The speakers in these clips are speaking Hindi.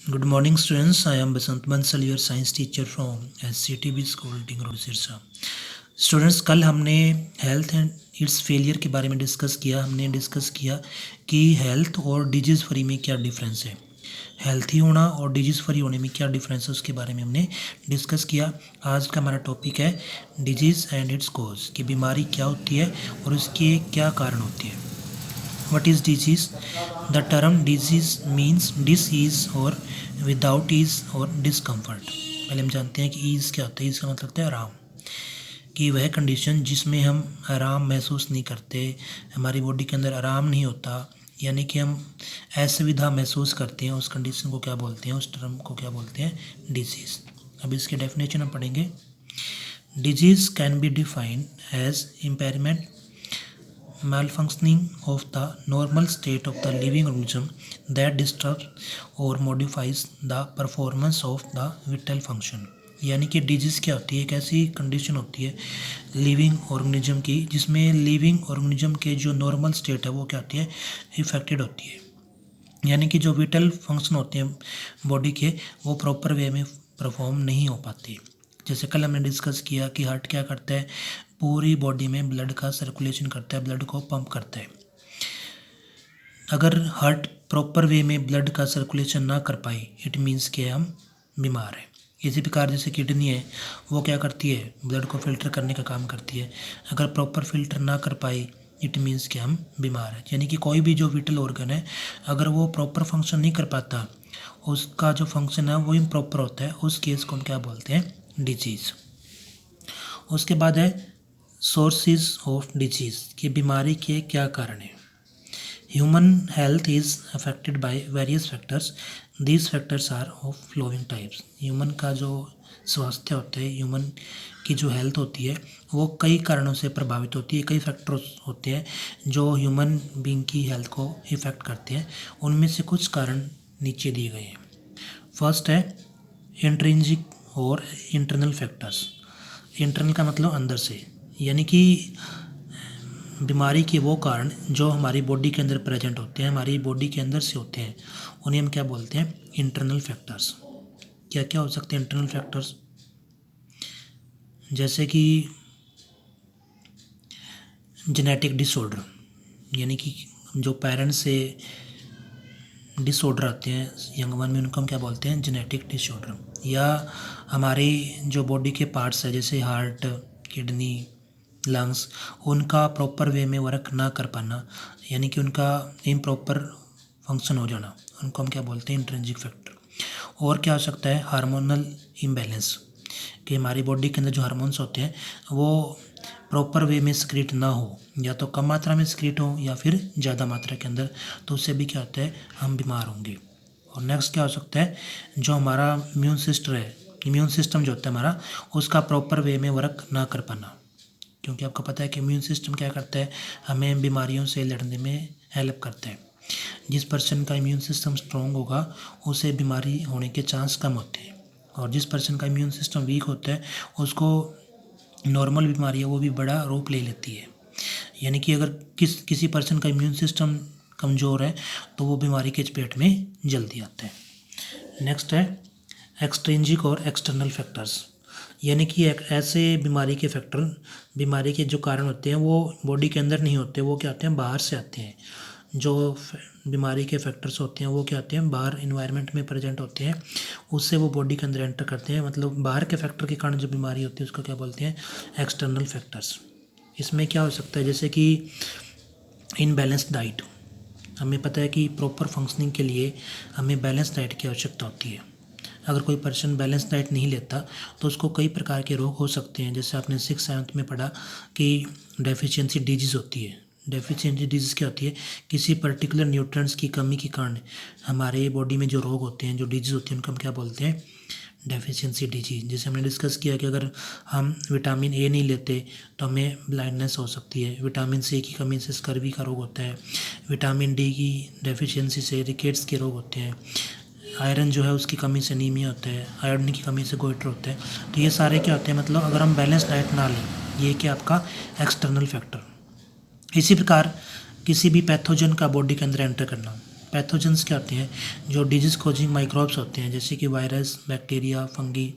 Good morning, students. I am Basant Bansal, your science teacher from SCTB School, Ting Road, Sirsa. Students, कल हमने हेल्थ एंड इट्स फेलियर के बारे में डिस्कस किया। हमने डिस्कस किया कि हेल्थ और डिजीज़ फ्री में क्या डिफरेंस है, हेल्थी होना और डिजीज़ फ्री होने में क्या डिफरेंस है, उसके बारे में हमने डिस्कस किया। आज का हमारा टॉपिक है डिजीज़ एंड इट्स कोज, कि बीमारी क्या होती है और उसके क्या कारण होती है। What is disease? The term disease means disease or without ease or discomfort। पहले हम जानते हैं कि ईज़ क्या होता है। ईज़ का मतलब होता है आराम, कि वह कंडीशन जिसमें हम आराम महसूस नहीं करते, हमारी बॉडी के अंदर आराम नहीं होता, यानी कि हम असुविधा महसूस करते हैं, उस कंडीशन को क्या बोलते हैं, उस टर्म को क्या बोलते हैं, डिजीज़। अब इसके डेफिनेशन हम पढ़ेंगे। Disease can be defined as impairment malfunctioning of the normal state of the living organism that disturbs or modifies the performance of the vital function। यानी कि डिजीज़ क्या होती है, एक ऐसी कंडीशन होती है लिविंग ऑर्गेनिज्म की जिसमें लिविंग ऑर्गेनिज्म के जो नॉर्मल स्टेट है वो क्या होती है, इफेक्टेड होती है। यानी कि जो विटल फंक्शन होते हैं बॉडी के वो प्रॉपर वे में परफॉर्म नहीं हो पाते। जैसे कल हमने डिस्कस किया कि हार्ट क्या करता है, पूरी बॉडी में ब्लड का सर्कुलेशन करता है, ब्लड को पंप करता है। अगर हार्ट प्रॉपर वे में ब्लड का सर्कुलेशन ना कर पाए, इट मीन्स कि हम बीमार हैं। इसी प्रकार जैसे किडनी है, वो क्या करती है, ब्लड को फिल्टर करने का काम करती है। अगर प्रॉपर फिल्टर ना कर पाए, इट मीन्स कि हम बीमार हैं। यानी कि कोई भी जो विटल ऑर्गन है, अगर वो प्रॉपर फंक्शन नहीं कर पाता, उसका जो फंक्शन है वो इम्प्रॉपर होता है, उस केस को हम क्या बोलते हैं, डिजीज़। उसके बाद है सोर्सेज ऑफ डिजीज़, कि बीमारी के क्या कारण हैं। Human health is affected by various factors. These factors are of following types. Human का जो स्वास्थ्य होता है, ह्यूमन की जो हेल्थ होती है, वो कई कारणों से प्रभावित होती है। कई फैक्टर्स होते हैं जो ह्यूमन बीइंग की हेल्थ को इफ़ेक्ट करते हैं। उनमें से कुछ कारण नीचे दिए गए हैं। फर्स्ट है इंट्रिंसिक और इंटरनल फैक्टर्स। इंटरनल का मतलब अंदर से, यानी कि बीमारी के वो कारण जो हमारी बॉडी के अंदर प्रेजेंट होते हैं, हमारी बॉडी के अंदर से होते हैं, उन्हें हम क्या बोलते हैं, इंटरनल फैक्टर्स। क्या क्या हो सकते हैं इंटरनल फैक्टर्स? जैसे कि जेनेटिक डिसऑर्डर, यानी कि जो पेरेंट्स से डिसऑर्डर आते हैं यंग वन में, उनको हम क्या बोलते हैं, जेनेटिक डिसऑर्डर। या हमारे जो बॉडी के पार्ट्स है, जैसे हार्ट, किडनी, लंग्स, उनका प्रॉपर वे में वर्क ना कर पाना, यानी कि उनका इम्प्रॉपर फंक्शन हो जाना, उनको हम क्या बोलते हैं, इंट्रिंसिक फैक्टर। और क्या हो सकता है, हार्मोनल इम्बैलेंस, कि हमारी बॉडी के अंदर जो हार्मोन्स होते हैं वो प्रॉपर वे में सिक्रीट ना हो, या तो कम मात्रा में सिक्रीट हो या फिर ज़्यादा मात्रा के अंदर, तो उससे भी क्या होता है, हम बीमार होंगे। और नेक्स्ट क्या हो सकता है, जो हमारा इम्यून सिस्टम है, इम्यून सिस्टम जो होता है हमारा, उसका प्रॉपर वे में वर्क ना कर पाना। क्योंकि आपको पता है कि इम्यून सिस्टम क्या करता है, हमें बीमारियों से लड़ने में हेल्प करता है। जिस पर्सन का इम्यून सिस्टम स्ट्रॉन्ग होगा उसे बीमारी होने के चांस कम होते हैं, और जिस पर्सन का इम्यून सिस्टम वीक होता है उसको नॉर्मल बीमारियाँ वो भी बड़ा रूप ले लेती है। यानी कि अगर किसी पर्सन का इम्यून सिस्टम कमज़ोर है तो वो बीमारी के चपेट में जल्दी आता है। नेक्स्ट है एक्सट्रिंसिक और एक्सटर्नल फैक्टर्स, यानी कि एक ऐसे बीमारी के फैक्टर, बीमारी के जो कारण होते हैं वो बॉडी के अंदर नहीं होते, वो क्या आते हैं, बाहर से आते हैं। जो बीमारी के फैक्टर्स होते हैं वो क्या आते हैं, बाहर इन्वायरमेंट में प्रेजेंट होते हैं, उससे वो बॉडी के अंदर एंटर करते हैं। मतलब बाहर के फैक्टर के कारण जो बीमारी होती है उसको क्या बोलते हैं, एक्सटर्नल फैक्टर्स। इसमें क्या हो सकता है, जैसे कि इनबैलेंस्ड डाइट। हमें पता है कि प्रॉपर फंक्शनिंग के लिए हमें बैलेंस डाइट की आवश्यकता होती है। अगर कोई पर्सन बैलेंस डाइट नहीं लेता तो उसको कई प्रकार के रोग हो सकते हैं। जैसे आपने 6th-7th में पढ़ा कि डेफिशिएंसी डिजीज़ होती है। डेफिशिएंसी डिजीज़ क्या होती है, किसी पर्टिकुलर न्यूट्रिएंट्स की कमी के कारण हमारे बॉडी में जो रोग होते हैं, जो डिजीज़ होती हैं, उनको हम क्या बोलते हैं, डेफिशिएंसी डिजीज। जैसे हमने डिस्कस किया कि अगर हम विटामिन ए नहीं लेते तो हमें ब्लाइंडनेस हो सकती है, विटामिन सी की कमी से स्कर्वी का रोग होता है, विटामिन डी की डेफिशिएंसी से रिकेट्स के रोग होते हैं, आयरन जो है उसकी कमी से नीमिया होता है, आयोडीन की कमी से गोइटर होता है। तो ये सारे क्या होते हैं, मतलब अगर हम बैलेंस डाइट ना लें, ये क्या आपका एक्सटर्नल फैक्टर। इसी प्रकार किसी भी पैथोजन का बॉडी के अंदर एंटर करना, पैथोजेंस क्या होते हैं? जो डिजीज़ कॉजिंग माइक्रोब्स होते हैं, जैसे कि वायरस, बैक्टीरिया, फंगी,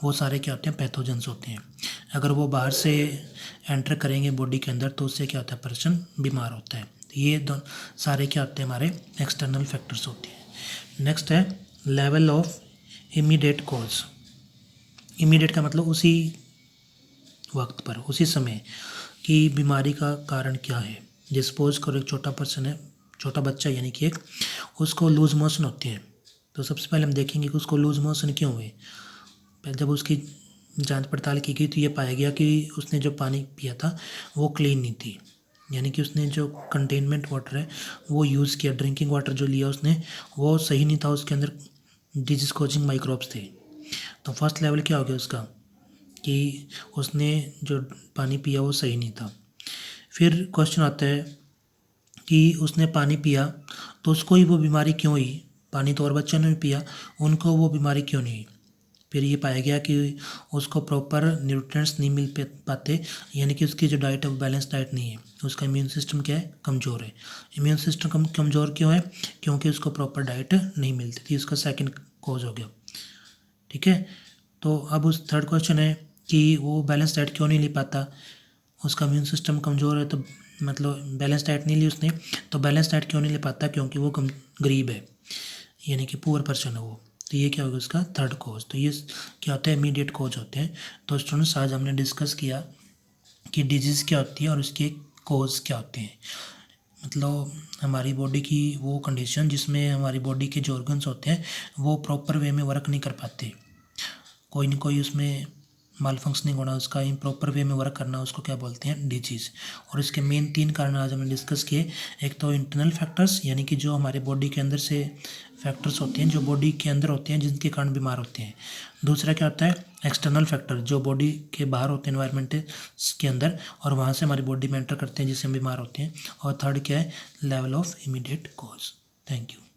वो सारे क्या होते हैं? पैथोजेंस होते हैं। अगर वो बाहर से एंटर करेंगे बॉडी के अंदर तो उससे क्या होता है? पर्सन बीमार होता है। ये सारे क्या होते हैं? हमारे एक्सटर्नल फैक्टर्स होते हैं। नेक्स्ट है level of immediate cause. Immediate का मतलब उसी वक्त पर, उसी समय कि बीमारी का कारण क्या है। जैसे सपोज करो एक छोटा पर्सन है, छोटा बच्चा यानी कि एक, उसको लूज मोशन होते हैं, तो सबसे पहले हम देखेंगे कि उसको लूज मोशन क्यों हुए। पहले जब उसकी जांच पड़ताल की गई तो ये पाया गया कि उसने जो पानी पिया था वो क्लीन नहीं थी, यानी कि उसने जो कंटेनमेंट वाटर है वो यूज़ किया, ड्रिंकिंग वाटर जो लिया उसने वो सही नहीं था, उसके अंदर डिजीज कॉजिंग माइक्रोब्स थे। तो फर्स्ट लेवल क्या हो गया उसका कि उसने जो पानी पिया वो सही नहीं था। फिर क्वेश्चन आता है कि उसने पानी पिया तो उसको ही वो बीमारी क्यों हुई? पानी तो और बच्चों ने भी पिया, उनको वो बीमारी क्यों नहीं हुई? फिर ये पाया गया कि उसको प्रॉपर न्यूट्रिएंट्स नहीं मिल पाते, यानी कि उसकी जो डाइट है वो बैलेंस डाइट नहीं है। उसका इम्यून सिस्टम क्या है? कमज़ोर है। इम्यून सिस्टम कमज़ोर क्यों है? क्योंकि उसको प्रॉपर डाइट नहीं मिलती थी। उसका सेकंड कॉज हो गया। ठीक है, तो अब उस थर्ड क्वेश्चन है कि वो बैलेंस डाइट क्यों नहीं ले पाता? उसका इम्यून सिस्टम कमज़ोर है, तो मतलब बैलेंस डाइट नहीं ली उसने, तो बैलेंस डाइट क्यों नहीं ले पाता? क्योंकि वो गरीब है, यानी कि पुअर पर्सन है वो। तो ये क्या होगा उसका थर्ड कॉज। तो ये क्या होता है? इमीडिएट कॉज होते हैं। तो स्टूडेंट्स आज हमने डिस्कस किया कि डिजीज़ क्या होती है और उसके कॉज क्या होते हैं। मतलब हमारी बॉडी की वो कंडीशन जिसमें हमारी बॉडी के जो ऑर्गन्स होते हैं वो प्रॉपर वे में वर्क नहीं कर पाते, कोई ना कोई उसमें माल फंक्शनिंग होना, उसका इम्प्रॉपर वे में वर्क करना, उसको क्या बोलते हैं? डिजीज़। और इसके मेन 3 कारण आज हमने डिस्कस किए। एक तो इंटरनल फैक्टर्स, यानी कि जो हमारे बॉडी के अंदर से फैक्टर्स होते हैं जो बॉडी के अंदर होते हैं जिनके कारण बीमार होते हैं। दूसरा क्या होता है? एक्सटर्नल फैक्टर, जो बॉडी के बाहर होते हैं एनवायरनमेंट के अंदर और वहाँ से हमारी बॉडी में एंटर करते हैं जिससे हम बीमार होते हैं। और थर्ड क्या है? Level of immediate cause. Thank you.